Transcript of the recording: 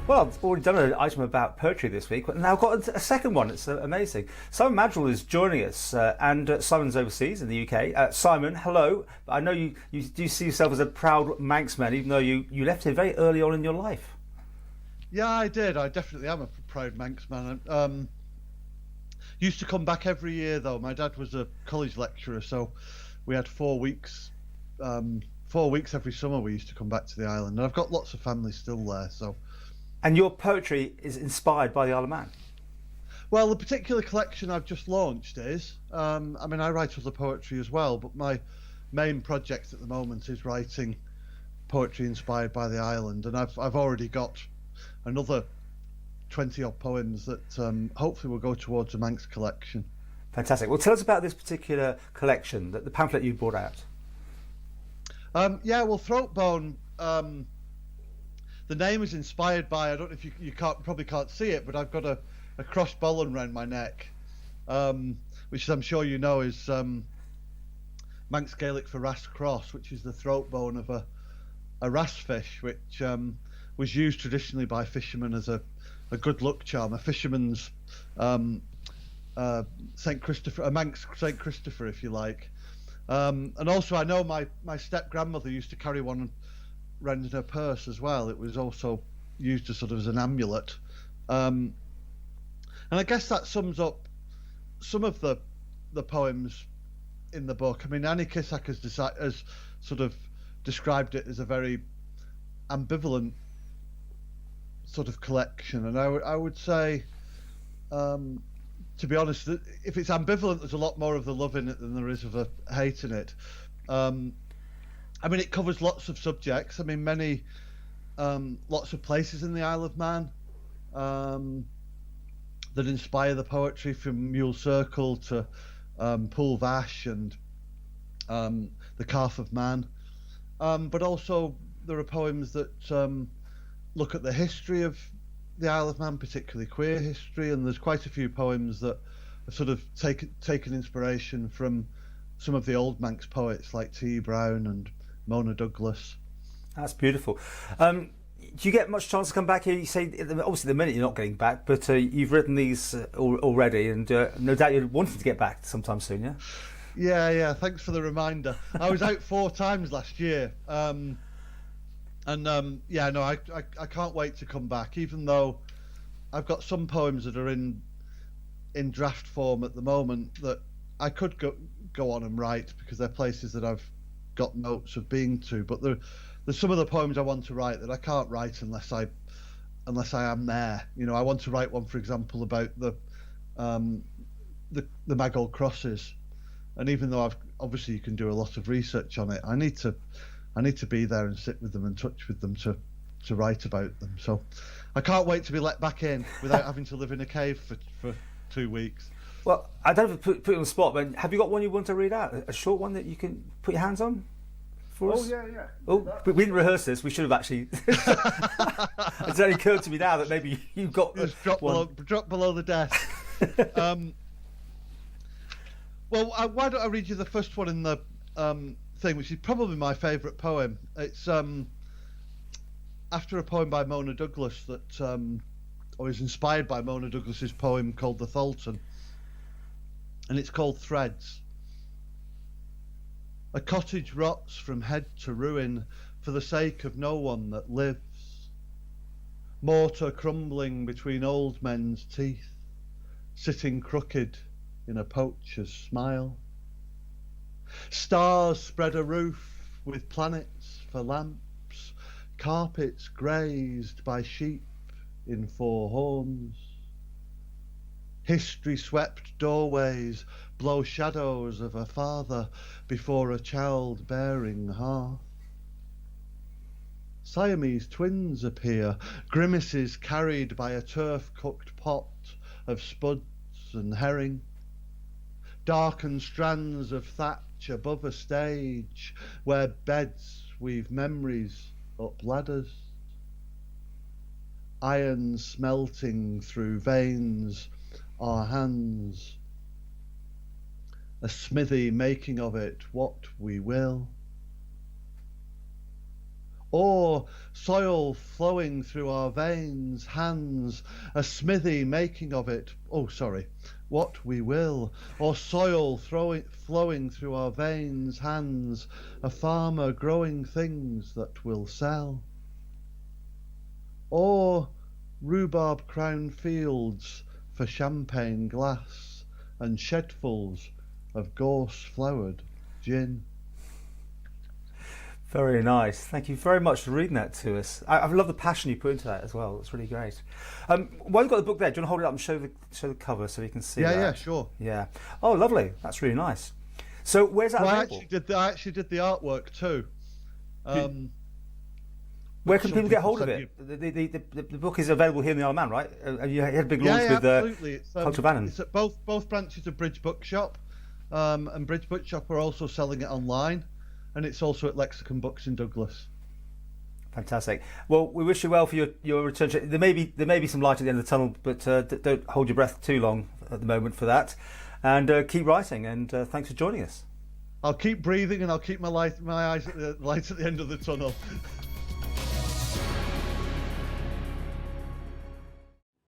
Well, I've already done an item about poetry this week, but now I've got a second one. It's amazing. Simon Maddrell is joining us, and Simon's overseas in the UK. Simon, hello. I know you do see yourself as a proud Manx man, even though you left here very early on in your life. Yeah, I did. I definitely am a proud Manx man. Used to come back every year, though. My dad was a college lecturer, so we had 4 weeks. 4 weeks every summer we used to come back to the island, and I've got lots of family still there, so... And your poetry is inspired by the Isle of Man? Well, the particular collection I've just launched is, I mean, I write other poetry as well, but my main project at the moment is writing poetry inspired by the island, and I've already got another 20 odd poems that hopefully will go towards a Manx collection. Fantastic. Well, tell us about this particular collection, the pamphlet you brought out. Yeah, well, Throatbone, the name is inspired by, I don't know if you probably can't see it, but I've got a crossbollen around my neck, which I'm sure you know is Manx Gaelic for wrasse cross, which is the throat bone of a wrasse fish, which was used traditionally by fishermen as a good luck charm, a fisherman's St. Christopher, a Manx St. Christopher, if you like. And also I know my step-grandmother used to carry one around in her purse as well. It was also used as sort of as an amulet. And I guess that sums up some of the poems in the book. I mean, Annie Kissack has sort of described it as a very ambivalent sort of collection, and I would say, to be honest, if it's ambivalent, there's a lot more of the love in it than there is of the hate in it. I mean, it covers lots of subjects. I mean, lots of places in the Isle of Man that inspire the poetry, from Mule Circle to Pool Vash and the Calf of Man. But also there are poems that look at the history of the Isle of Man, particularly queer history, and there's quite a few poems that have sort of taken inspiration from some of the old Manx poets like T. Brown and Mona Douglas. That's beautiful. Do you get much chance to come back here? You say, obviously, the minute you're not getting back, but you've written these already, and no doubt you're wanting to get back sometime soon, yeah? Yeah. Thanks for the reminder. I was out 4 times last year, I can't wait to come back. Even though I've got some poems that are in draft form at the moment that I could go on and write, because they're places that I've got notes of being to, but there's some of the poems I want to write that I can't write unless I am there. You know, I want to write one, for example, about the Maghull crosses, and even though obviously you can do a lot of research on it, I need to be there and sit with them and touch with them to write about them. So I can't wait to be let back in without having to live in a cave for 2 weeks. Well, I don't have to put you on the spot, but have you got one you want to read out? A short one that you can put your hands on for us? Yeah. Oh, we didn't rehearse this. We should have actually. It's only occurred to me now that maybe you've got one. Drop below the desk. Well, why don't I read you the first one in the thing, which is probably my favourite poem. It's after a poem by Mona Douglas that or is inspired by Mona Douglas's poem called The Tholton, and it's called Threads. A cottage rots from head to ruin for the sake of no one that lives. Mortar crumbling between old men's teeth, sitting crooked in a poacher's smile. Stars spread a roof with planets for lamps, carpets grazed by sheep in 4 horns. History swept doorways blow shadows of a father before a child-bearing hearth. Siamese twins appear, grimaces carried by a turf-cooked pot of spuds and herring. Darkened strands of thatch above a stage where beds weave memories up ladders. Iron smelting through veins our hands. A smithy making of it what we will. Or soil flowing through our veins, hands, a smithy making of it, what we will. Or soil flowing through our veins, hands, a farmer growing things that will sell. Or rhubarb crowned fields for champagne glass and shedfuls of gorse flowered gin. Very nice. Thank you very much for reading that to us. I love the passion you put into that as well. It's really great. While you've got the book there, do you want to hold it up and show the cover so we can see that? Yeah, sure. Yeah. Oh, lovely. That's really nice. So where's that available? I actually did the artwork too. Where can people get hold of it? The book is available here in the Isle of Man, right? You had a big launch with absolutely. Culture Bannon. It's at both branches of Bridge Bookshop, and Bridge Bookshop are also selling it online. And it's also at Lexicon Books in Douglas. Fantastic. Well, we wish you well for your return. There may be some light at the end of the tunnel, but don't hold your breath too long at the moment for that. And keep writing. And thanks for joining us. I'll keep breathing, and I'll keep my eyes at the light at the end of the tunnel.